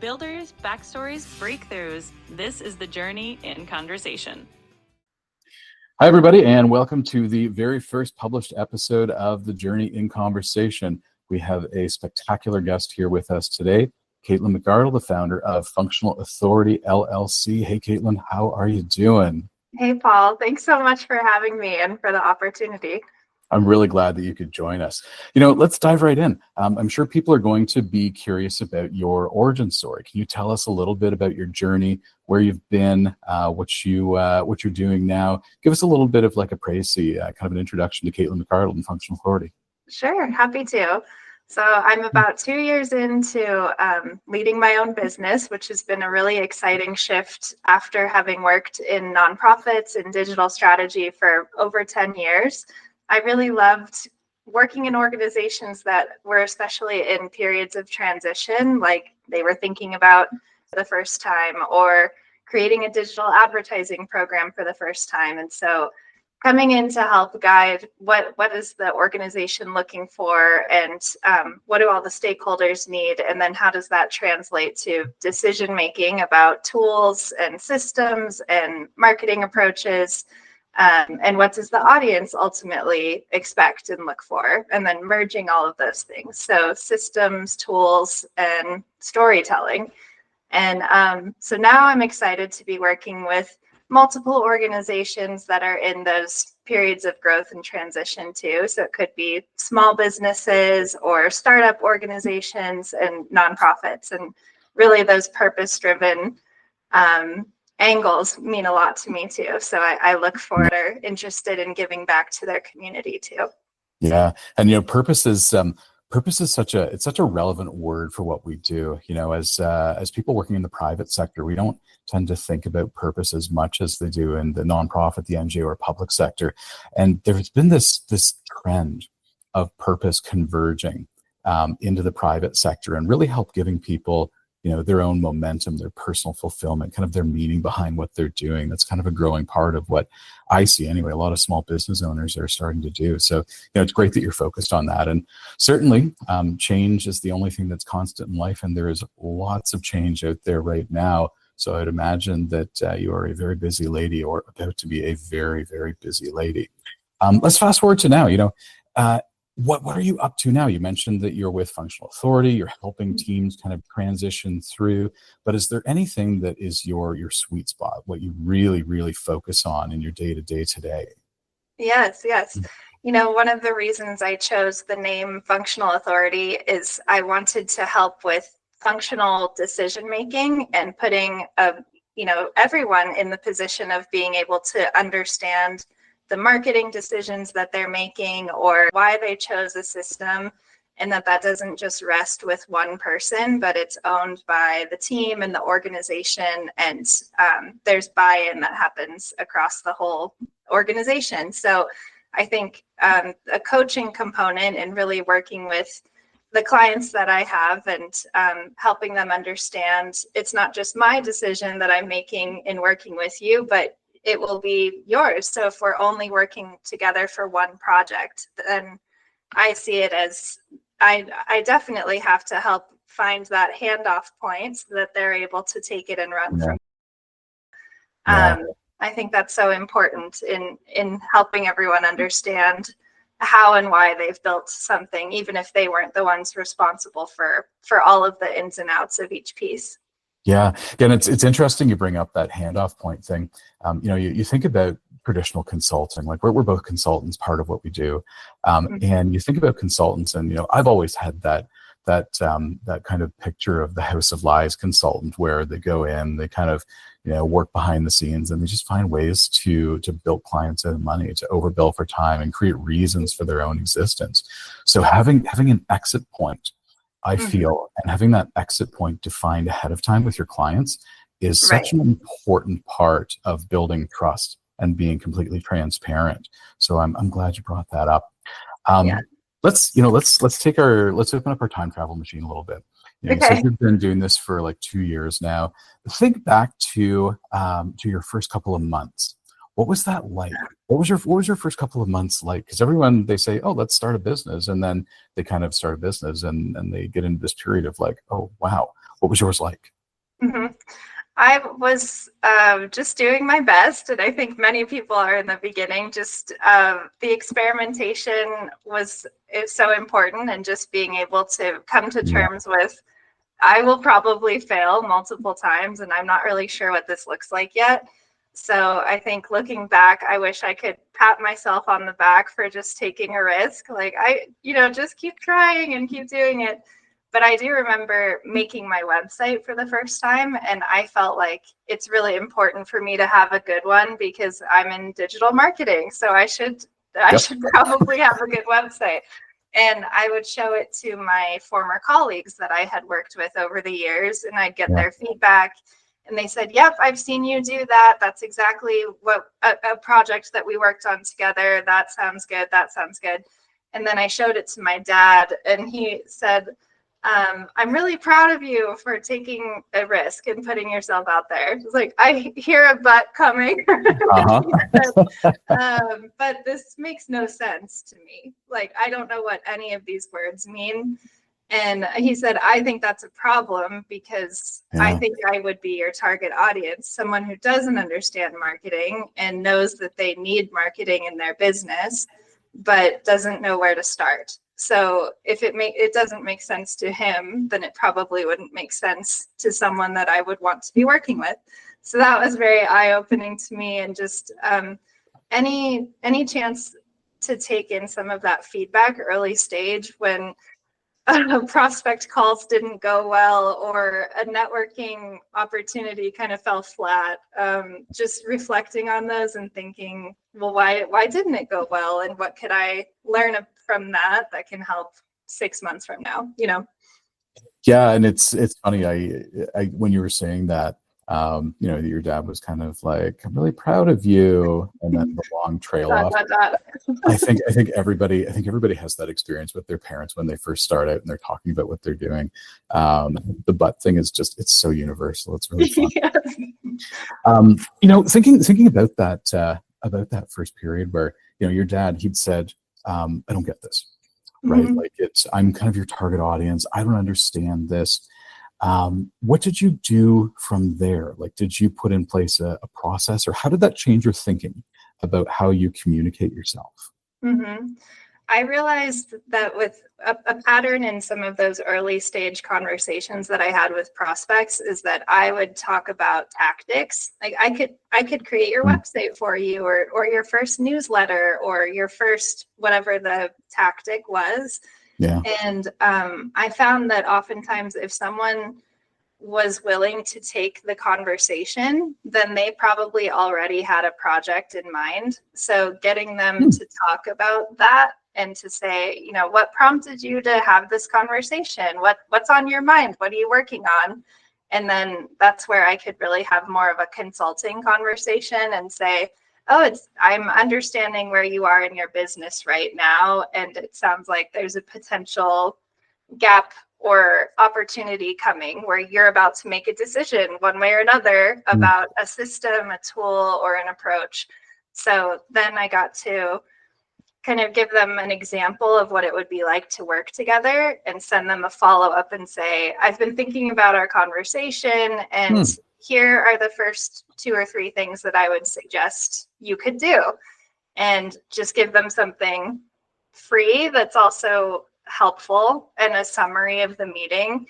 Builders, backstories, breakthroughs. This is the Journey in Conversation. Hi, everybody, and welcome to the very first published episode of the Journey in Conversation. We have a spectacular guest here with us today, Katelyn McArdle, the founder of Functional Authority LLC. Hey, Katelyn, how are you doing? Hey, Paul. Thanks so much for having me and for the opportunity. I'm really glad that you could join us. Let's dive right in. I'm sure people are going to be curious about your origin story. Can you tell us a little bit about your journey, where you've been, what you're doing now? Give us a little bit of like a précis, kind of an introduction to Katelyn McArdle and Functional Authority. Sure, happy to. So I'm about 2 years into leading my own business, which has been a really exciting shift after having worked in nonprofits and digital strategy for over 10 years. I really loved working in organizations that were especially in periods of transition, like they were thinking about the first time or creating a digital advertising program for the first time. And so coming in to help guide what is the organization looking for, and what do all the stakeholders need, and then how does that translate to decision making about tools and systems and marketing approaches, and what does the audience ultimately expect and look for, and then merging all of those things. So systems, tools, and storytelling. And so now I'm excited to be working with multiple organizations that are in those periods of growth and transition too. So it could be small businesses or startup organizations and nonprofits. And really those purpose-driven angles mean a lot to me too. So I look forward or interested in giving back to their community too. Yeah, and purpose is such a relevant word for what we do. As people working in the private sector, we don't tend to think about purpose as much as they do in the nonprofit, the NGO, or public sector. And there's been this trend of purpose converging into the private sector and really help giving people their own momentum, their personal fulfillment, kind of their meaning behind what they're doing. That's kind of a growing part of what I see anyway. A lot of small business owners are starting to do. So, it's great that you're focused on that. And certainly change is the only thing that's constant in life. And there is lots of change out there right now. So I'd imagine that you are a very busy lady, or about to be a very, very busy lady. Let's fast forward to now. What are you up to now? You mentioned that you're with Functional Authority, you're helping teams kind of transition through, but is there anything that is your sweet spot, what you really, really focus on in your day-to-day today? Yes. One of the reasons I chose the name Functional Authority is I wanted to help with functional decision-making and putting everyone in the position of being able to understand the marketing decisions that they're making or why they chose a system, and that doesn't just rest with one person, but it's owned by the team and the organization, and there's buy-in that happens across the whole organization. So I think a coaching component and really working with the clients that I have and helping them understand it's not just my decision that I'm making in working with you, but it will be yours. So if we're only working together for one project, then I see it as I definitely have to help find that handoff point so that they're able to take it and run from. I think that's so important in helping everyone understand how and why they've built something, even if they weren't the ones responsible for all of the ins and outs of each piece. Yeah, again, it's interesting you bring up that handoff point thing. You think about traditional consulting, like we're both consultants, part of what we do, and you think about consultants, and I've always had that kind of picture of the House of Lies consultant, where they go in, they kind of work behind the scenes, and they just find ways to bill clients out of money, to overbill for time, and create reasons for their own existence. So having an exit point, I feel, and having that exit point defined ahead of time with your clients is such an important part of building trust and being completely transparent. So I'm glad you brought that up. Let's open up our time travel machine a little bit. So you've been doing this for like 2 years now. Think back to your first couple of months. What was that like? What was your first couple of months like? Because everyone, they say, oh, let's start a business. And then they kind of start a business and they get into this period of like, oh, wow, What was yours like? hmm I was just doing my best, and I think many people are in the beginning. Just the experimentation is so important, and just being able to come to Yeah. terms with, I will probably fail multiple times, and I'm not really sure what this looks like yet. So I think looking back, I wish I could pat myself on the back for just taking a risk. Like just keep trying and keep doing it. But I do remember making my website for the first time, and I felt like it's really important for me to have a good one because I'm in digital marketing. So I should Yep. probably have a good website. And I would show it to my former colleagues that I had worked with over the years, and I'd get their feedback. And they said, yep, I've seen you do that. That's exactly what a project that we worked on together. That sounds good. That sounds good. And then I showed it to my dad, and he said, I'm really proud of you for taking a risk and putting yourself out there. It's like, I hear a but coming. But this makes no sense to me. Like, I don't know what any of these words mean. And he said, I think that's a problem because I think I would be your target audience, someone who doesn't understand marketing and knows that they need marketing in their business, but doesn't know where to start. So if it doesn't make sense to him, then it probably wouldn't make sense to someone that I would want to be working with. So that was very eye-opening to me, and just any chance to take in some of that feedback early stage when prospect calls didn't go well or a networking opportunity kind of fell flat. Just reflecting on those and thinking, well, why didn't it go well, and what could I learn from that can help 6 months from now? Yeah, and it's funny. I when you were saying that, your dad was kind of like, "I'm really proud of you," and then the long trail off. I think everybody has that experience with their parents when they first start out and they're talking about what they're doing. The butt thing is it's so universal. It's really fun. Thinking about that first period where your dad, he'd said, "I don't get this." Right? Like I'm kind of your target audience. I don't understand this. What did you do from there? Like, did you put in place a process, or how did that change your thinking about how you communicate yourself? I realized that with a pattern in some of those early stage conversations that I had with prospects is that I would talk about tactics. Like I could create your website for you, or your first newsletter, or your first whatever the tactic was. Yeah. And I found that oftentimes if someone was willing to take the conversation, then they probably already had a project in mind. So getting them to talk about that and to say, what prompted you to have this conversation? What's on your mind? What are you working on? And then that's where I could really have more of a consulting conversation and say, I'm understanding where you are in your business right now. And it sounds like there's a potential gap or opportunity coming where you're about to make a decision one way or another about a system, a tool, or an approach. So then I got to kind of give them an example of what it would be like to work together and send them a follow-up and say, I've been thinking about our conversation, and here are the first 2 or 3 things that I would suggest you could do. And just give them something free that's also helpful and a summary of the meeting.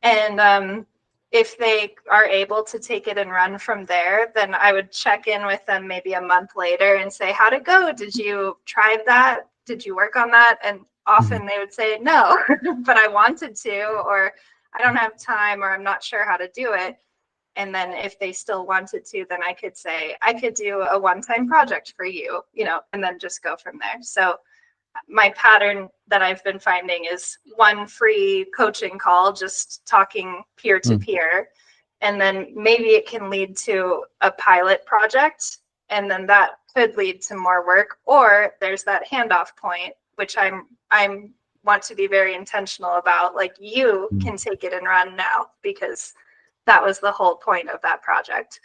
And if they are able to take it and run from there, then I would check in with them maybe a month later and say, how'd it go? Did you try that? Did you work on that? And often they would say, no, but I wanted to, or I don't have time, or I'm not sure how to do it. And then if they still wanted to, then I could say, I could do a one-time project for you, and then just go from there. So my pattern that I've been finding is one free coaching call, just talking peer to peer. And then maybe it can lead to a pilot project. And then that could lead to more work. Or there's that handoff point, which I'm want to be very intentional about. Like, you can take it and run now, because that was the whole point of that project.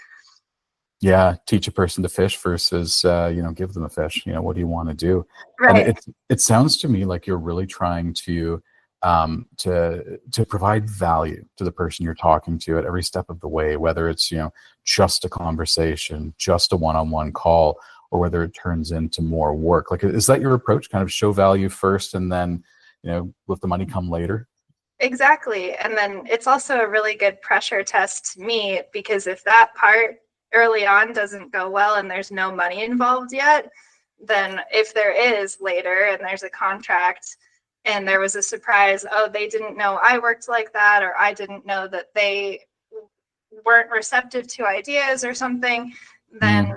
Yeah, teach a person to fish versus give them a fish. What do you want to do? Right. And it sounds to me like you're really trying to to provide value to the person you're talking to at every step of the way, whether it's, just a conversation, just a one-on-one call, or whether it turns into more work. Like, is that your approach? Kind of show value first and then, let the money come later? Exactly. And then it's also a really good pressure test to me, because if that part early on doesn't go well and there's no money involved yet, then if there is later and there's a contract and there was a surprise, oh, they didn't know I worked like that, or I didn't know that they weren't receptive to ideas or something, then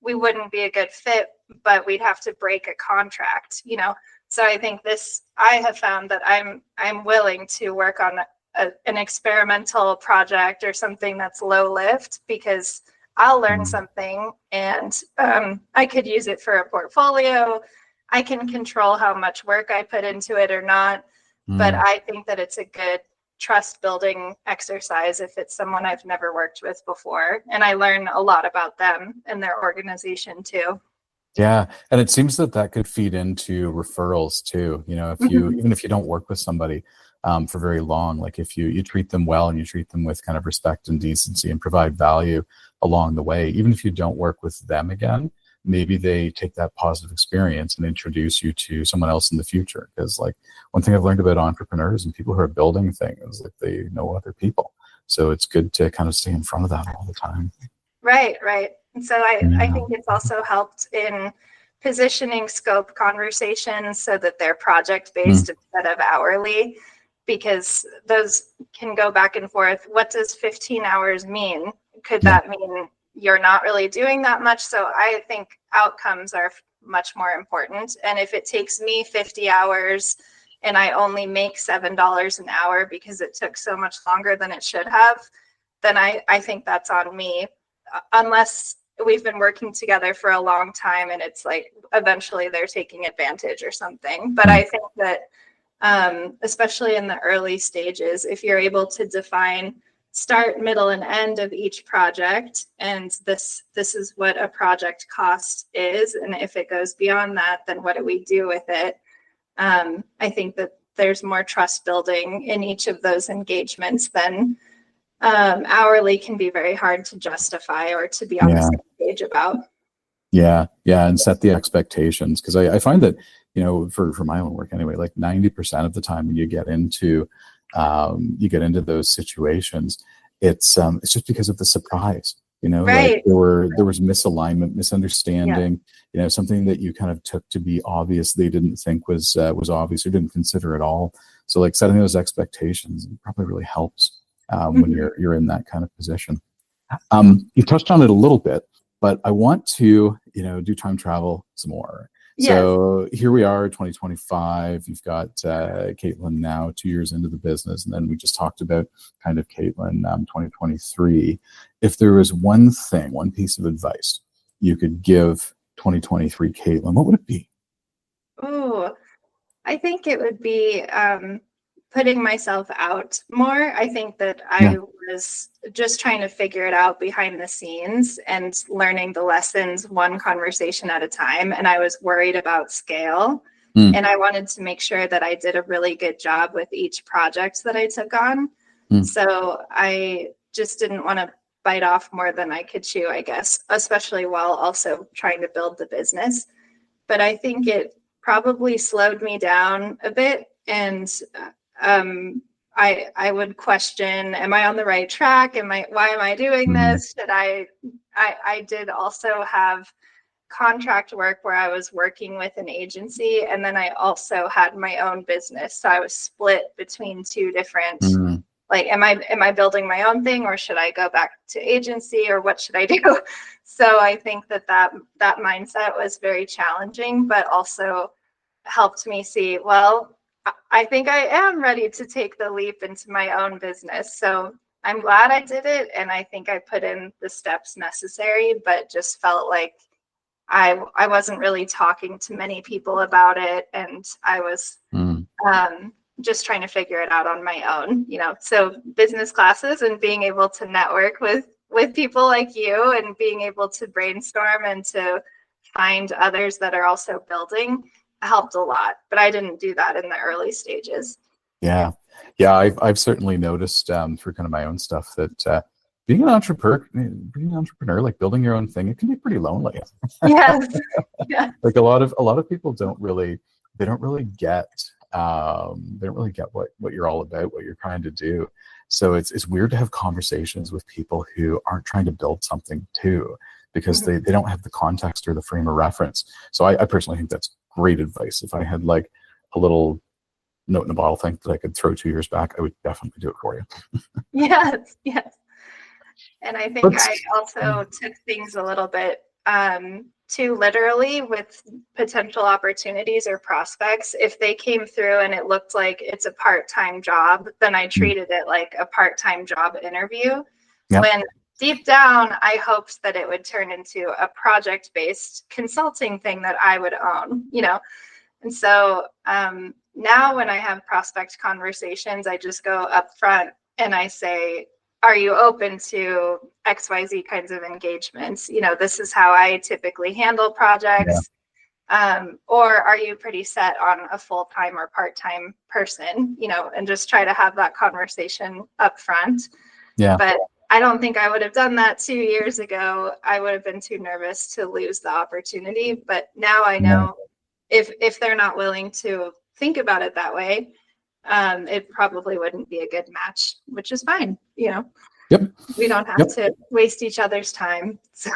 we wouldn't be a good fit, but we'd have to break a contract, So I think I have found that I'm willing to work on an experimental project or something that's low lift, because I'll learn something and I could use it for a portfolio. I can control how much work I put into it or not. But I think that it's a good trust building exercise if it's someone I've never worked with before. And I learn a lot about them and their organization too. Yeah. And it seems that could feed into referrals too. If you, even if you don't work with somebody for very long, like if you treat them well and you treat them with kind of respect and decency and provide value along the way, even if you don't work with them again, maybe they take that positive experience and introduce you to someone else in the future. Because like one thing I've learned about entrepreneurs and people who are building things is that they know other people. So it's good to kind of stay in front of that all the time. Right. And so I think it's also helped in positioning scope conversations so that they're project-based instead of hourly, because those can go back and forth. What does 15 hours mean? Could that mean you're not really doing that much? So I think outcomes are much more important. And if it takes me 50 hours and I only make $7 an hour because it took so much longer than it should have, then I think that's on me. Unless we've been working together for a long time and it's like eventually they're taking advantage or something. But I think that especially in the early stages, if you're able to define start, middle, and end of each project, and this is what a project cost is, and if it goes beyond that, then what do we do with it? I think that there's more trust building in each of those engagements than hourly can be very hard to justify or to be on the same page about. Yeah. And set the expectations. Because I find that, for my own work anyway, like 90% of the time when you get into those situations, it's just because of the surprise, Right. like there was misalignment, misunderstanding, something that you kind of took to be obvious they didn't think was obvious or didn't consider at all. So like setting those expectations probably really helps when you're in that kind of position. You touched on it a little bit, but I want to, do time travel some more. Yes. So here we are, 2025. You've got Katelyn now 2 years into the business, and then we just talked about kind of Katelyn 2023. If there was one piece of advice you could give 2023 Katelyn, what would it be? Oh, I think it would be putting myself out more. I think that I was just trying to figure it out behind the scenes and learning the lessons one conversation at a time. And I was worried about scale. And I wanted to make sure that I did a really good job with each project that I took on. So I just didn't want to bite off more than I could chew, I guess, especially while also trying to build the business. But I think it probably slowed me down a bit. And I would question, am I on the right track? Why am I doing this? I did also have contract work where I was working with an agency, and then I also had my own business. So I was split between two different, like, am I building my own thing, or should I go back to agency, or what should I do? So I think that mindset was very challenging, but also helped me see, well, I think I am ready to take the leap into my own business. So I'm glad I did it. And I think I put in the steps necessary, but just felt like I wasn't really talking to many people about it. And I was just trying to figure it out on my own, so business classes and being able to network with people like you and being able to brainstorm and to find others that are also building helped a lot, but I didn't do that in the early stages. Yeah. Yeah. I've certainly noticed through kind of my own stuff that being an entrepreneur, like building your own thing, it can be pretty lonely. Yes. Yeah. Like a lot of people they don't really get what you're all about, what you're trying to do. So it's weird to have conversations with people who aren't trying to build something too, because Mhm. they don't have the context or the frame of reference. So I personally think that's great advice. If I had like a little note in a bottle thing that I could throw 2 years back, I would definitely do it for you. Yes. Yes. And I think Let's I also took things a little bit too literally with potential opportunities or prospects. If they came through and it looked like it's a part-time job, then I treated it like a part-time job interview. yeah. When deep down, I hoped that it would turn into a project-based consulting thing that I would own, you know? And so now when I have prospect conversations, I just go up front and I say, are you open to XYZ kinds of engagements? You know, this is how I typically handle Yeah. projects. Or are you pretty set on a full-time or part-time person? You know, and just try to have that conversation up front. Yeah. But I don't think I would have done that 2 years ago. I would have been too nervous to lose the opportunity. But now I Yeah. know if they're not willing to think about it that way, it probably wouldn't be a good match, which is fine. You know, Yep. we don't have Yep. to waste each other's time. So,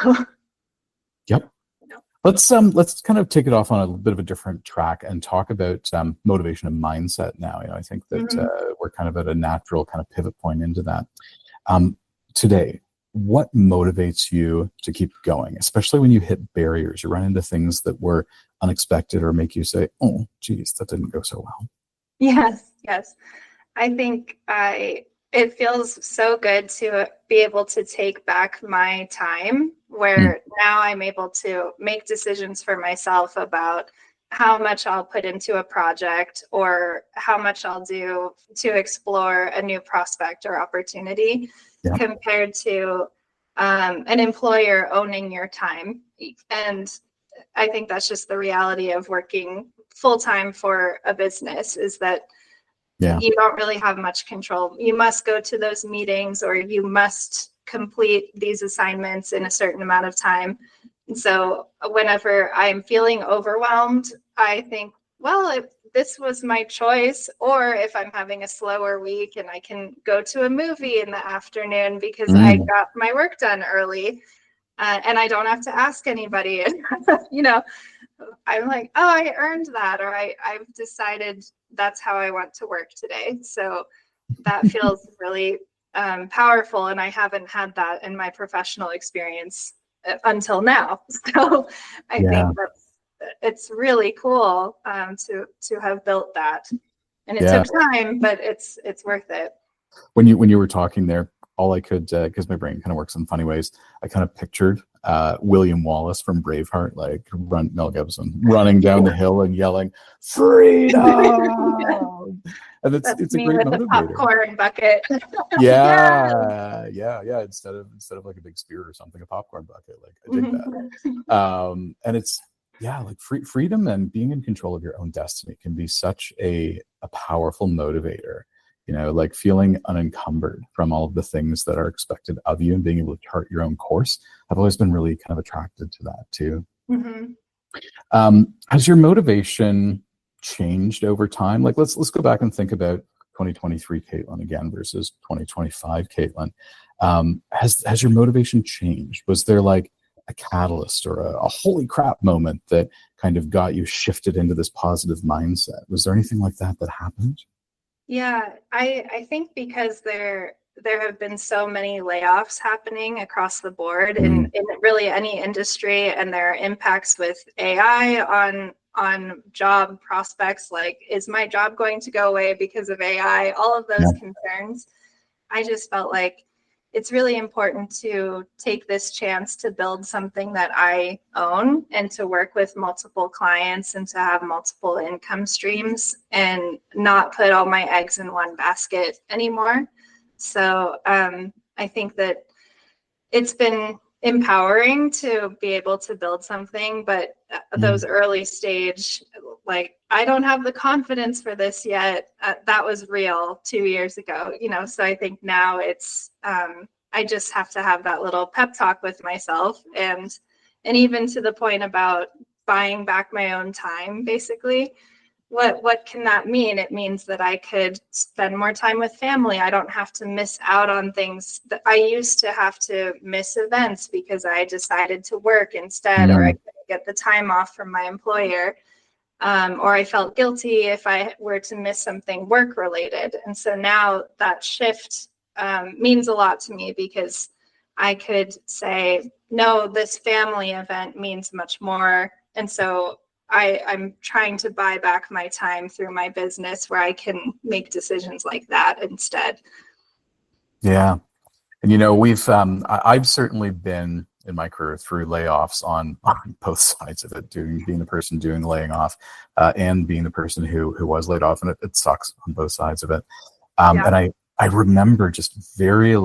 Yep. you know. Let's kind of take it off on a bit of a different track and talk about motivation and mindset now. I think that Mhm. we're kind of at a natural kind of pivot point into that. Today, what motivates you to keep going, especially when you hit barriers, you run into things that were unexpected or make you say, oh, geez, that didn't go so well. Yes, yes. I think it feels so good to be able to take back my time where now I'm able to make decisions for myself about how much I'll put into a project or how much I'll do to explore a new prospect or opportunity Yeah. compared to an employer owning your time. And I think that's just the reality of working full time for a business, is that Yeah. you don't really have much control. You must go to those meetings or you must complete these assignments in a certain amount of time. And so whenever I'm feeling overwhelmed, I think, well, if this was my choice, or if I'm having a slower week and I can go to a movie in the afternoon because I got my work done early, and I don't have to ask anybody, you know, I'm like, oh, I earned that, or I've decided that's how I want to work today. So that feels really powerful, and I haven't had that in my professional experience until now. So I Yeah. think it's really cool to have built that, and it Yeah. took time, but it's worth it. When you were talking there, all I could, because my brain kind of works in funny ways, I kind of pictured William Wallace from Braveheart, like Mel Gibson, running down the hill and yelling, "Freedom!" And That's it's a me great with the motivator. popcorn bucket. Yeah, yeah. Instead of like a big spear or something, a popcorn bucket. Like I dig that. And it's like freedom and being in control of your own destiny can be such a powerful motivator. Like feeling unencumbered from all of the things that are expected of you and being able to chart your own course. I've always been really kind of attracted to that too. Has your motivation changed over time? Like let's go back and think about 2023 Katelyn again versus 2025 Katelyn. Has your motivation changed? Was there like a catalyst or a holy crap moment that kind of got you shifted into this positive mindset? Was there anything like that happened? Yeah, I think because there have been so many layoffs happening across the board in really any industry, and there are impacts with AI on job prospects, like, is my job going to go away because of AI? All of those concerns. I just felt like it's really important to take this chance to build something that I own and to work with multiple clients and to have multiple income streams and not put all my eggs in one basket anymore. So I think that it's been empowering to be able to build something, but those early stage, like I don't have the confidence for this yet. That was real 2 years ago, so I think now it's, I just have to have that little pep talk with myself, and even to the point about buying back my own time, basically. What can that mean? It means that I could spend more time with family. I don't have to miss out on things that I used to have to miss events because I decided to work instead, or I couldn't get the time off from my employer. Or I felt guilty if I were to miss something work related. And so now that shift means a lot to me, because I could say, no, this family event means much more. And so I'm trying to buy back my time through my business where I can make decisions like that instead. Yeah. And I've certainly been in my career through layoffs on both sides of it, being the person doing the laying off and being the person who was laid off, and it sucks on both sides of it. And I remember just very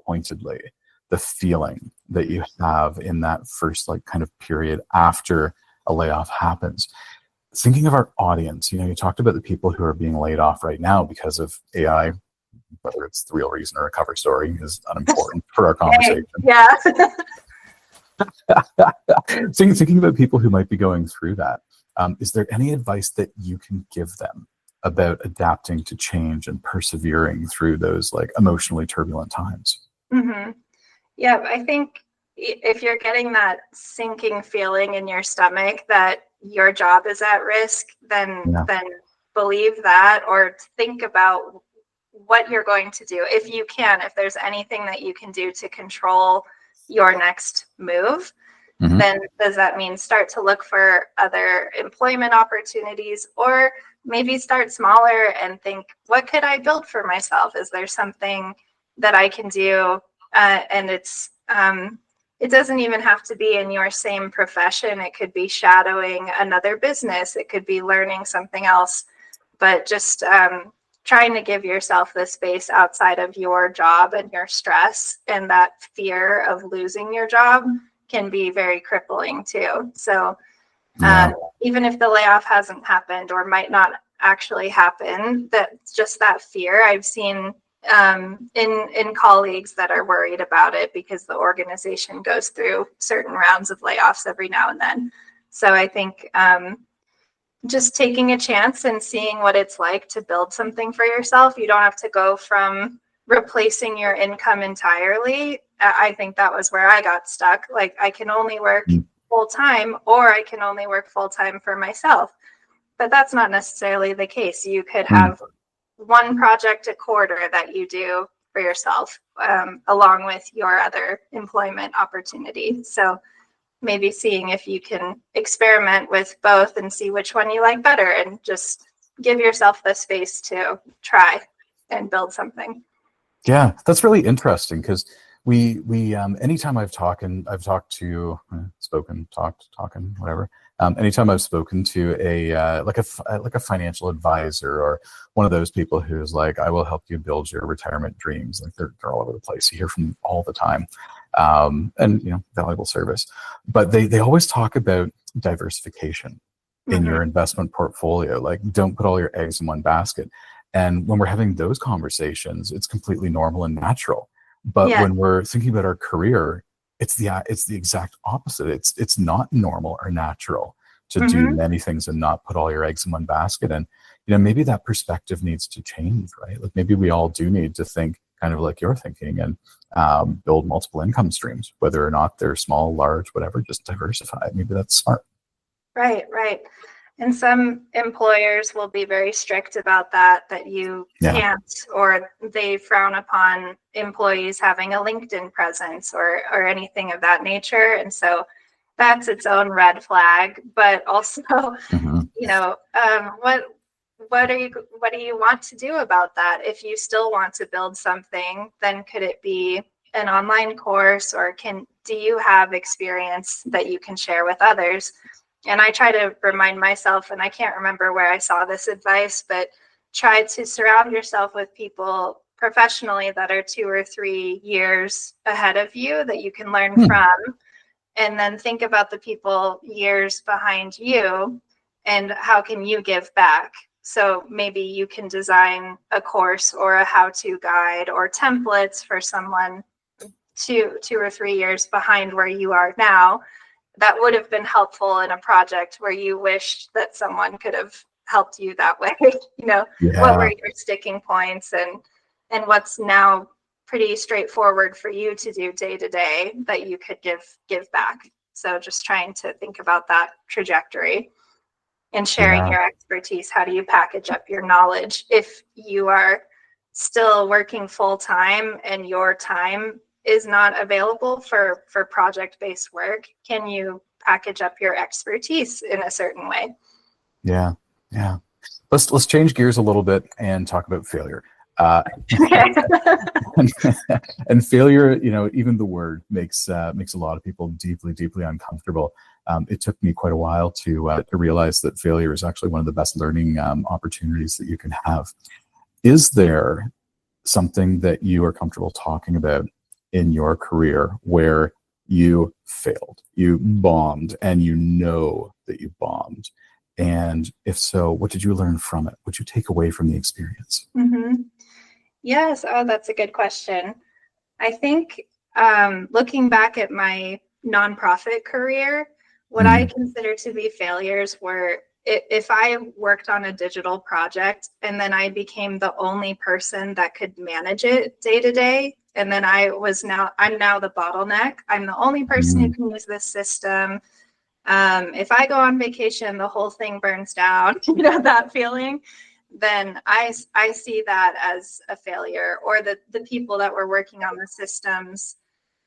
pointedly the feeling that you have in that first kind of period after a layoff happens. Thinking of our audience, you talked about the people who are being laid off right now because of AI. Whether it's the real reason or a cover story is unimportant for our conversation. Yeah. Thinking about people who might be going through that, is there any advice that you can give them about adapting to change and persevering through those emotionally turbulent times? Mm-hmm. Yeah, I think if you're getting that sinking feeling in your stomach that your job is at risk, then believe that, or think about what you're going to do. If there's anything that you can do to control your next move, then does that mean start to look for other employment opportunities, or maybe start smaller and think, what could I build for myself? Is there something that I can do? And it doesn't even have to be in your same profession. It could be shadowing another business. It could be learning something else, but just trying to give yourself the space outside of your job and your stress, and that fear of losing your job can be very crippling too. So even if the layoff hasn't happened or might not actually happen, that fear I've seen in colleagues that are worried about it because the organization goes through certain rounds of layoffs every now and then. So I think just taking a chance and seeing what it's like to build something for yourself. You don't have to go from replacing your income entirely. I think that was where I got stuck. I can only work full time, or I can only work full time for myself. But that's not necessarily the case. You could have one project a quarter that you do for yourself, along with your other employment opportunity. So maybe seeing if you can experiment with both and see which one you like better, and just give yourself the space to try and build something. Yeah, that's really interesting, because we anytime anytime I've spoken to a financial advisor, or one of those people who's like, I will help you build your retirement dreams. They're all over the place. You hear from them all the time. And valuable service. But they always talk about diversification in your investment portfolio. Don't put all your eggs in one basket. And when we're having those conversations, it's completely normal and natural. But when we're thinking about our career, it's the exact opposite. It's not normal or natural to do many things and not put all your eggs in one basket. And maybe that perspective needs to change, right? Maybe we all do need to think kind of like you're thinking, and build multiple income streams, whether or not they're small, large, whatever. Just diversify. Maybe that's smart. Right. And some employers will be very strict about that you can't, or they frown upon employees having a LinkedIn presence or anything of that nature. And so that's its own red flag. But also, what do you want to do about that? If you still want to build something, then could it be an online course, or do you have experience that you can share with others? And I try to remind myself, and I can't remember where I saw this advice, but try to surround yourself with people professionally that are 2 or 3 years ahead of you that you can learn from. And then think about the people years behind you and how can you give back? So maybe you can design a course or a how-to guide or templates for someone 2 or 3 years behind where you are now that would have been helpful in a project where you wished that someone could have helped you that way. What were your sticking points, and what's now pretty straightforward for you to do day to day that you could give back. So just trying to think about that trajectory and sharing your expertise. How do you package up your knowledge if you are still working full time and your time is not available for project-based work? Can you package up your expertise in a certain way? Yeah. Let's change gears a little bit and talk about failure. And failure, even the word makes a lot of people deeply, deeply uncomfortable. It took me quite a while to realize that failure is actually one of the best learning opportunities that you can have. Is there something that you are comfortable talking about in your career where you failed, you bombed, and you know that you bombed? And if so, what did you learn from it? What did you take away from the experience? Mm-hmm. Yes. Oh, that's a good question. I think looking back at my nonprofit career, what I consider to be failures were if I worked on a digital project and then I became the only person that could manage it day to day, and then I'm now the bottleneck. I'm the only person who can use this system. If I go on vacation, the whole thing burns down, that feeling, then I see that as a failure, or the people that were working on the systems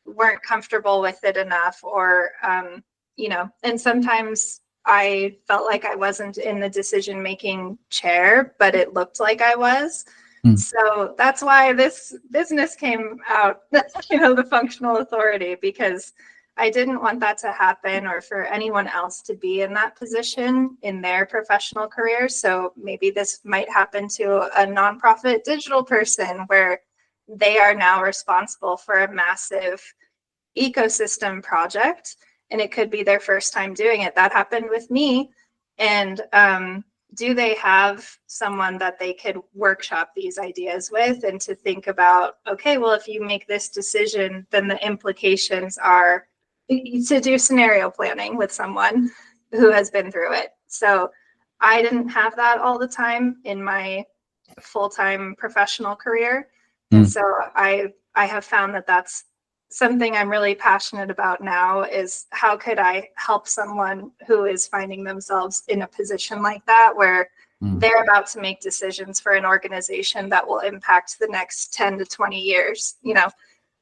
weren't comfortable with it enough, or, and sometimes I felt like I wasn't in the decision-making chair, but it looked like I was. So that's why this business came out, the Functional Authority, because I didn't want that to happen or for anyone else to be in that position in their professional career. So maybe this might happen to a nonprofit digital person where they are now responsible for a massive ecosystem project, and it could be their first time doing it. That happened with me. And do they have someone that they could workshop these ideas with and to think about, okay, well, if you make this decision, then the implications are to do scenario planning with someone who has been through it. So I didn't have that all the time in my full-time professional career. And so I have found that that's something I'm really passionate about now, is how could I help someone who is finding themselves in a position like that, where they're about to make decisions for an organization that will impact the next 10 to 20 years.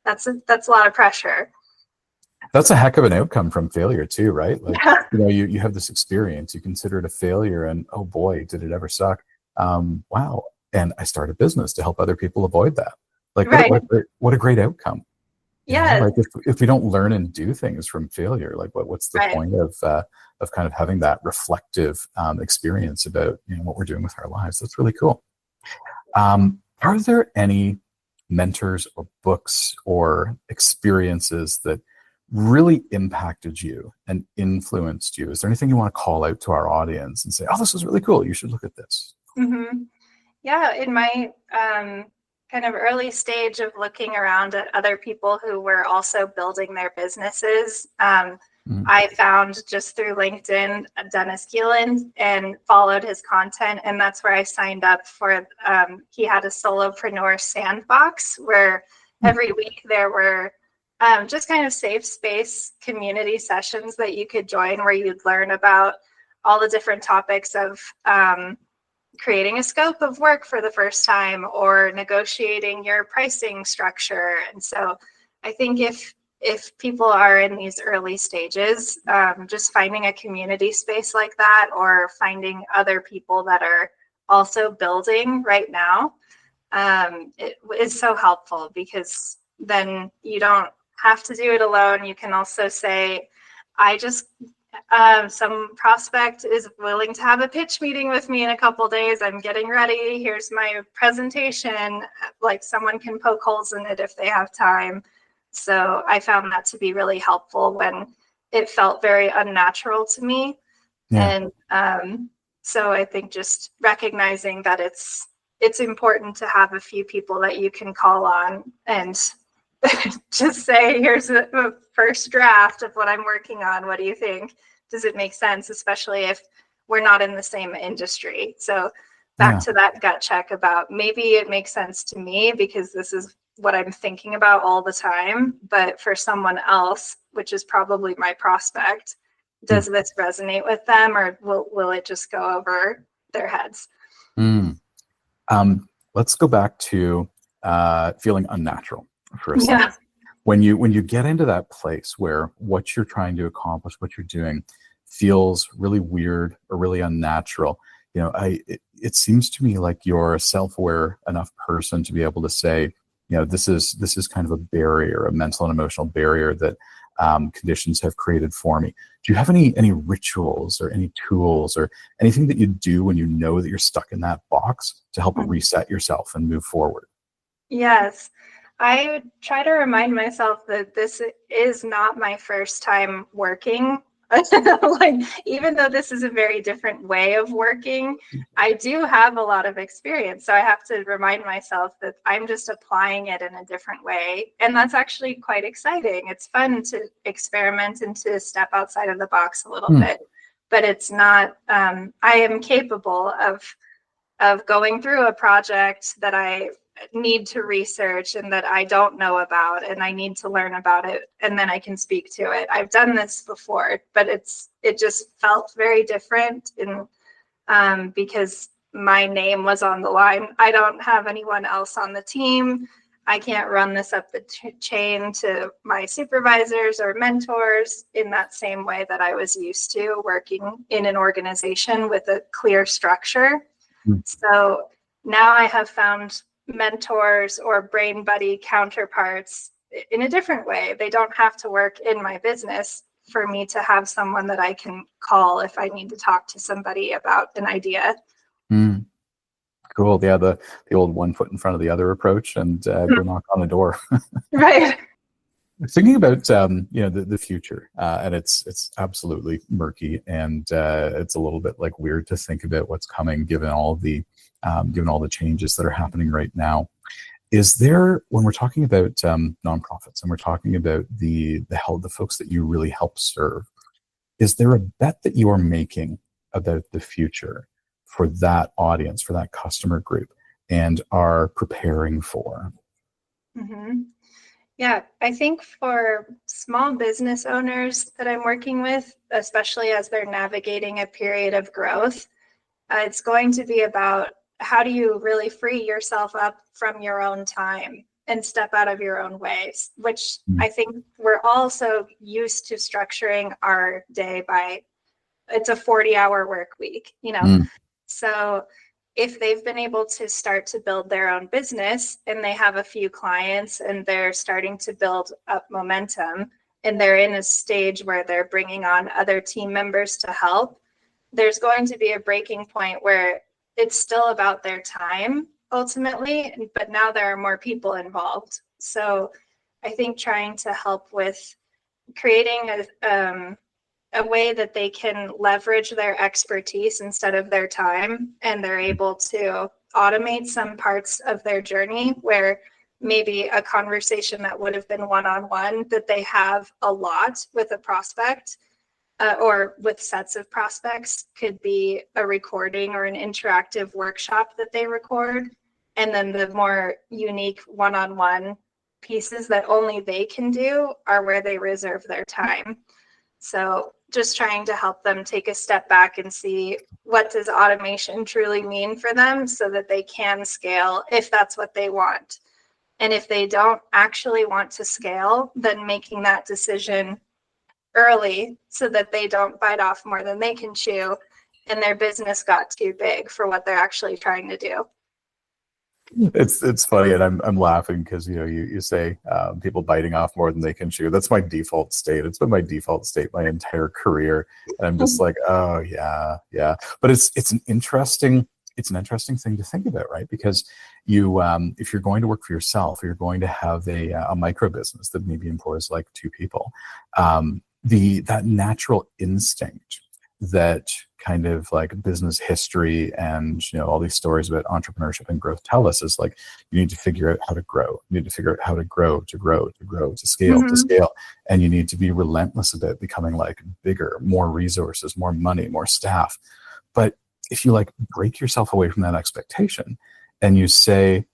That's a lot of pressure. That's a heck of an outcome from failure too, right? Like, you have this experience, you consider it a failure, and oh boy, did it ever suck. Wow. And I start a business to help other people avoid that. Like, what a great outcome. Yeah. Like if we don't learn and do things from failure, like what's the point of kind of having that reflective experience about what we're doing with our lives? That's really cool. Are there any mentors or books or experiences that really impacted you and influenced you? Is there anything you want to call out to our audience and say, oh, this is really cool, you should look at this? Yeah, in my kind of early stage of looking around at other people who were also building their businesses, I found just through LinkedIn Dennis Keelan and followed his content, and that's where I signed up for. He had a solopreneur sandbox where every week there were just kind of safe space community sessions that you could join, where you'd learn about all the different topics of creating a scope of work for the first time, or negotiating your pricing structure. And so I think if people are in these early stages, just finding a community space like that, or finding other people that are also building right now, it is so helpful, because then you don't have to do it alone. You can also say, some prospect is willing to have a pitch meeting with me in a couple days. I'm getting ready. Here's my presentation. Like, someone can poke holes in it if they have time. So I found that to be really helpful when it felt very unnatural to me Yeah. And so I think just recognizing that it's important to have a few people that you can call on and just say, here's a first draft of what I'm working on. What do you think? Does it make sense? Especially if we're not in the same industry. So back to that gut check about maybe it makes sense to me because this is what I'm thinking about all the time. But for someone else, which is probably my prospect, does this resonate with them, or will it just go over their heads? Let's go back to feeling unnatural for a second. Yeah. When you get into that place where what you're trying to accomplish, what you're doing, feels really weird or really unnatural, it seems to me like you're a self-aware enough person to be able to say, this is kind of a barrier, a mental and emotional barrier that conditions have created for me. Do you have any rituals or any tools or anything that you do when you know that you're stuck in that box to help reset yourself and move forward? Yes. I would try to remind myself that this is not my first time working. Like, even though this is a very different way of working, I do have a lot of experience. So I have to remind myself that I'm just applying it in a different way. And that's actually quite exciting. It's fun to experiment and to step outside of the box a little bit. But it's not, I am capable of going through a project that I need to research and that I don't know about, and I need to learn about it, and then I can speak to it. I've done this before, but it just felt very different because my name was on the line. I don't have anyone else on the team. I can't run this up the chain to my supervisors or mentors in that same way that I was used to working in an organization with a clear structure. So now I have found mentors or brain buddy counterparts in a different way. They don't have to work in my business for me to have someone that I can call if I need to talk to somebody about an idea. Cool. Yeah, the old one foot in front of the other approach and go knock on the door. Right. Thinking about the future, and it's absolutely murky, and it's a little bit like weird to think about what's coming given all the changes that are happening right now. Is there, when we're talking about nonprofits and we're talking about the folks that you really help serve, is there a bet that you are making about the future for that audience, for that customer group, and are preparing for? Yeah, I think for small business owners that I'm working with, especially as they're navigating a period of growth, it's going to be about how do you really free yourself up from your own time and step out of your own ways, which I think we're all so used to structuring our day by, it's a 40-hour work week, So if they've been able to start to build their own business and they have a few clients and they're starting to build up momentum and they're in a stage where they're bringing on other team members to help, there's going to be a breaking point where it's still about their time ultimately, but now there are more people involved. So I think trying to help with creating a way that they can leverage their expertise instead of their time, and they're able to automate some parts of their journey where maybe a conversation that would have been one-on-one that they have a lot with a prospect or with sets of prospects could be a recording or an interactive workshop that they record. And then the more unique one-on-one pieces that only they can do are where they reserve their time. So just trying to help them take a step back and see what does automation truly mean for them so that they can scale if that's what they want. And if they don't actually want to scale, then making that decision early so that they don't bite off more than they can chew and their business got too big for what they're actually trying to do. It's funny, and I'm laughing because you say people biting off more than they can chew. That's my default state. It's been my default state my entire career, and I'm just like, oh yeah. But it's an interesting thing to think about, right? Because you if you're going to work for yourself, you're going to have a micro business that maybe employs like 2 people. That natural instinct that kind of like business history and, you know, all these stories about entrepreneurship and growth tell us is like, you need to figure out how to grow. You need to figure out how to grow, to scale, to scale. And you need to be relentless about becoming like bigger, more resources, more money, more staff. But if you like break yourself away from that expectation and you say,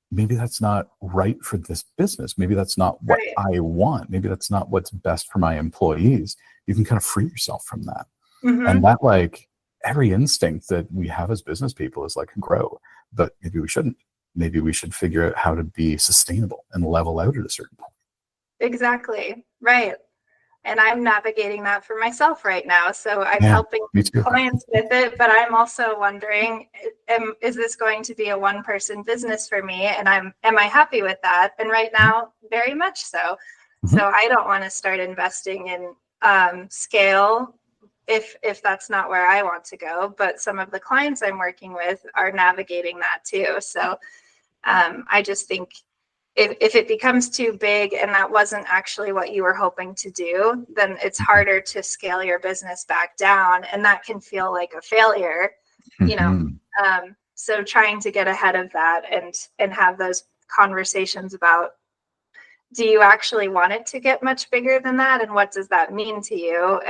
maybe that's not right for this business, maybe that's not what I want, maybe that's not what's best for my employees, you can kind of free yourself from that. And that, like, every instinct that we have as business people is like grow, but maybe we shouldn't. Maybe we should figure out how to be sustainable and level out at a certain point. Exactly. Right. And I'm navigating that for myself right now. So I'm helping clients with it, but I'm also wondering, is this going to be a one-person business for me? And am I happy with that? And right now, very much so. So I don't want to start investing in scale if that's not where I want to go. But some of the clients I'm working with are navigating that too. So I just think if it becomes too big and that wasn't actually what you were hoping to do, then it's harder to scale your business back down. And that can feel like a failure, you know? So trying to get ahead of that and have those conversations about, do you actually want it to get much bigger than that? And what does that mean to you?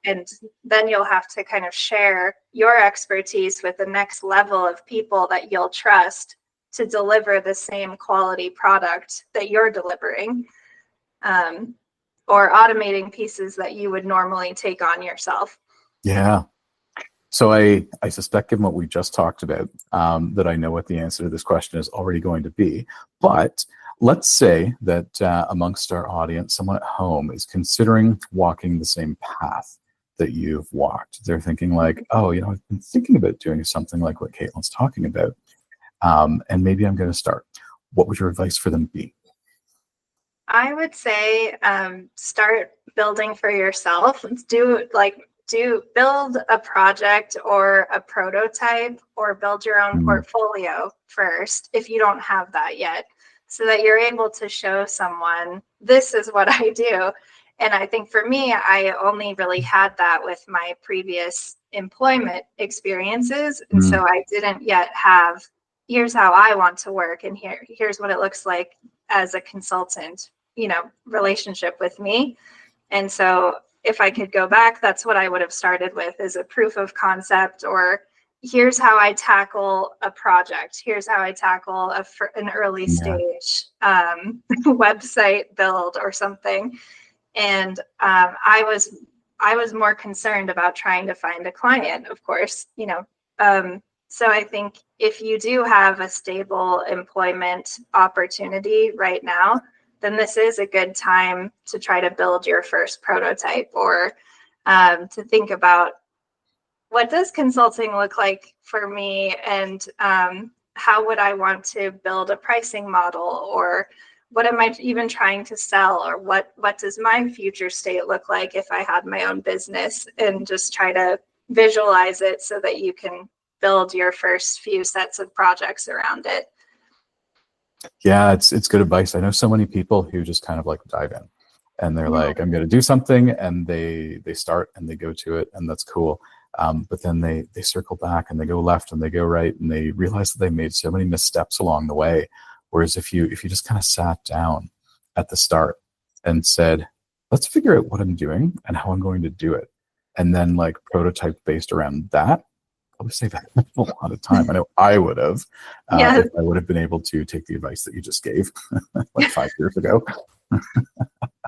And then you'll have to kind of share your expertise with the next level of people that you'll trust to deliver the same quality product that you're delivering, or automating pieces that you would normally take on yourself. Yeah. So I suspect, given what we just talked about, that I know what the answer to this question is already going to be. But let's say that amongst our audience, someone at home is considering walking the same path that you've walked. They're thinking like, oh, you know, I've been thinking about doing something like what Katelyn's talking about. And maybe I'm going to start. What would your advice for them be? I would say start building for yourself. Build a project or a prototype or build your own portfolio first if you don't have that yet, so that you're able to show someone, this is what I do. And I think for me, I only really had that with my previous employment experiences. And so I didn't yet have, here's how I want to work, and here's what it looks like as a consultant, you know, relationship with me. And so if I could go back, that's what I would have started with, is a proof of concept, or here's how I tackle a project. Here's how I tackle an early stage website build or something. And I was more concerned about trying to find a client, of course, you know. So I think if you do have a stable employment opportunity right now, then this is a good time to try to build your first prototype, or to think about, what does consulting look like for me? And how would I want to build a pricing model? Or what am I even trying to sell? Or what does my future state look like if I had my own business? And just try to visualize it so that you can build your first few sets of projects around it. Yeah, it's good advice. I know so many people who just kind of like dive in and they're like, I'm going to do something, and they start and they go to it, and that's cool. But then they circle back and they go left and they go right, and they realize that they made so many missteps along the way. Whereas if you just kind of sat down at the start and said, let's figure out what I'm doing and how I'm going to do it, and then like prototype based around that, I would say that a lot of time. I know I would have, if I would have been able to take the advice that you just gave like 5 years ago.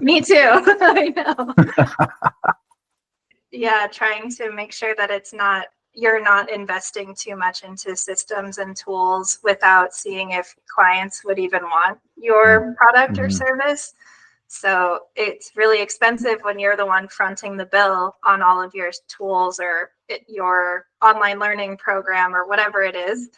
Me too. I know. Yeah, trying to make sure that you're not investing too much into systems and tools without seeing if clients would even want your product or service. So it's really expensive when you're the one fronting the bill on all of your tools, or your online learning program, or whatever it is.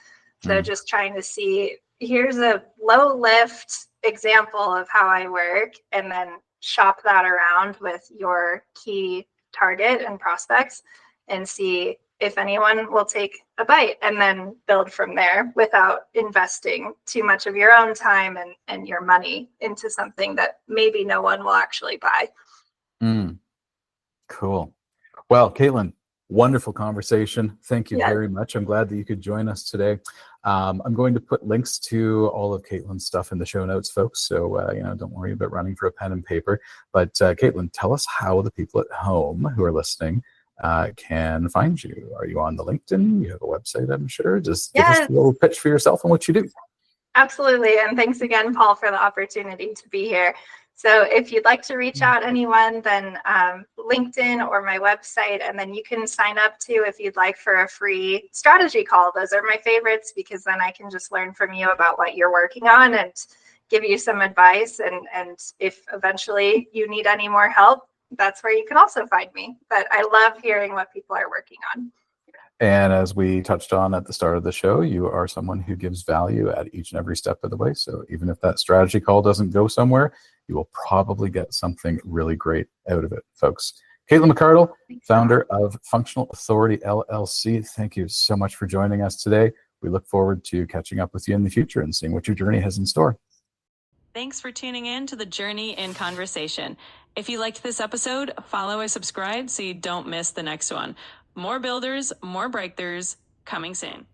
So just trying to see, here's a low lift example of how I work, and then shop that around with your key target and prospects and see if anyone will take a bite, and then build from there without investing too much of your own time and your money into something that maybe no one will actually buy. Cool. Well, Katelyn, Wonderful conversation. Thank you Yes. very much. I'm glad that you could join us today. I'm going to put links to all of Katelyn's stuff in the show notes, folks. So, don't worry about running for a pen and paper. But Katelyn, tell us how the people at home who are listening can find you. Are you on the LinkedIn? You have a website, I'm sure. Just give us a little pitch for yourself and what you do. Absolutely. And thanks again, Paul, for the opportunity to be here. So if you'd like to reach out anyone, then LinkedIn or my website, and then you can sign up too if you'd like for a free strategy call. Those are my favorites because then I can just learn from you about what you're working on and give you some advice. And if eventually you need any more help, that's where you can also find me. But I love hearing what people are working on. And as we touched on at the start of the show, you are someone who gives value at each and every step of the way. So even if that strategy call doesn't go somewhere, you will probably get something really great out of it, folks. Katelyn McArdle, founder of Functional Authority LLC. Thank you so much for joining us today. We look forward to catching up with you in the future and seeing what your journey has in store. Thanks for tuning in to the Journey in Conversation. If you liked this episode, follow or subscribe so you don't miss the next one. More builders, more breakthroughs, coming soon.